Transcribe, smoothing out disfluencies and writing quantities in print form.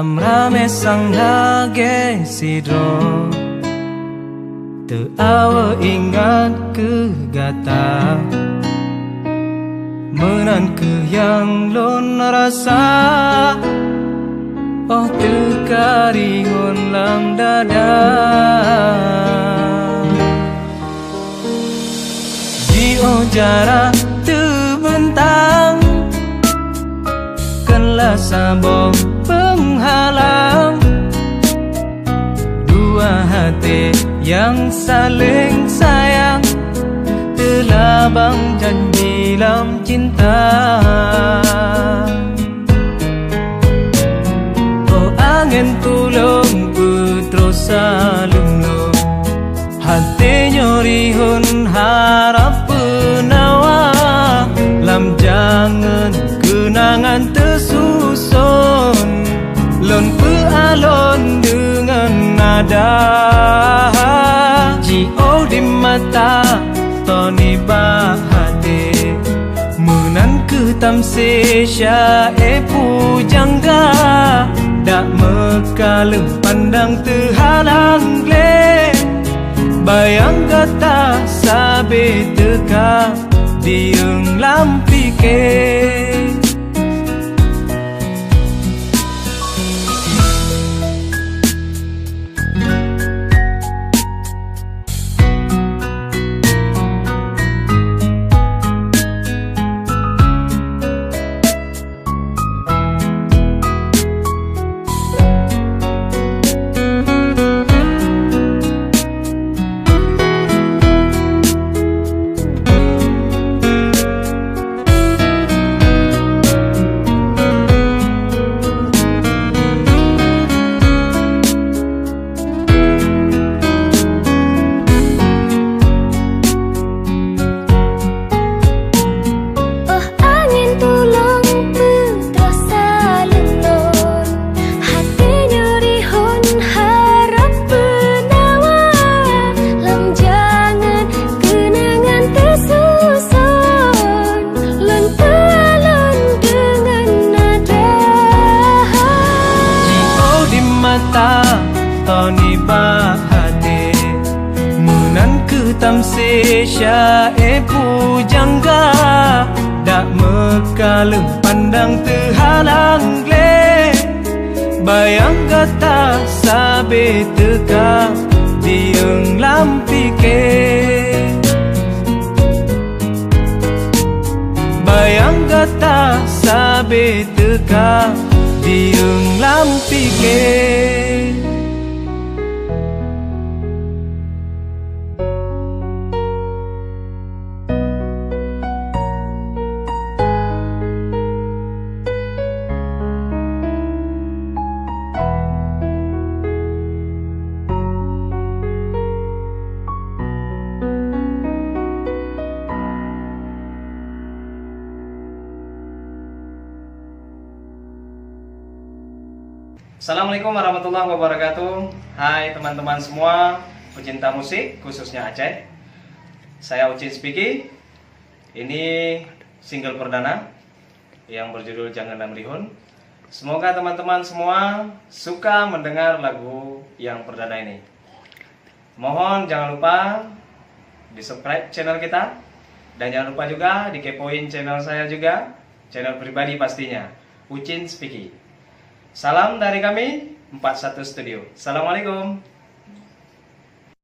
rame sang hage sidro te awa ingat ke gata menan ke yang lon rasa oh terkaringon lam dada di ojara terbentang kenlah sabong penghalang dua hati yang saling sayang terlabang janji dalam cinta. Oh angin tulung putrosa lumlum hati nyorihun harap penawa lam jangan kenangan tersusun lon pealon dengan nada jio di mata toni bahate menan ke tamse syae pujangga dak mekalem pandang terhalang gle bayang kata sabe teka dieng lampike. Toni bahate munan ke tamse syae pujangga dak mekalem pandang terhalang gle bayang kata sabe teka dieng lampike bayang kata sabe teka dieng lampike. Assalamualaikum warahmatullahi wabarakatuh. Hai teman-teman semua pecinta musik khususnya Aceh. Saya Ucin Spiki. Ini single perdana yang berjudul Jangan Lamrihun. Semoga teman-teman semua suka mendengar lagu yang perdana ini. Mohon jangan lupa di subscribe channel kita dan jangan lupa juga dikepoin channel saya juga, channel pribadi pastinya, Ucin Spiki. Salam dari kami 41 Studio. Assalamualaikum.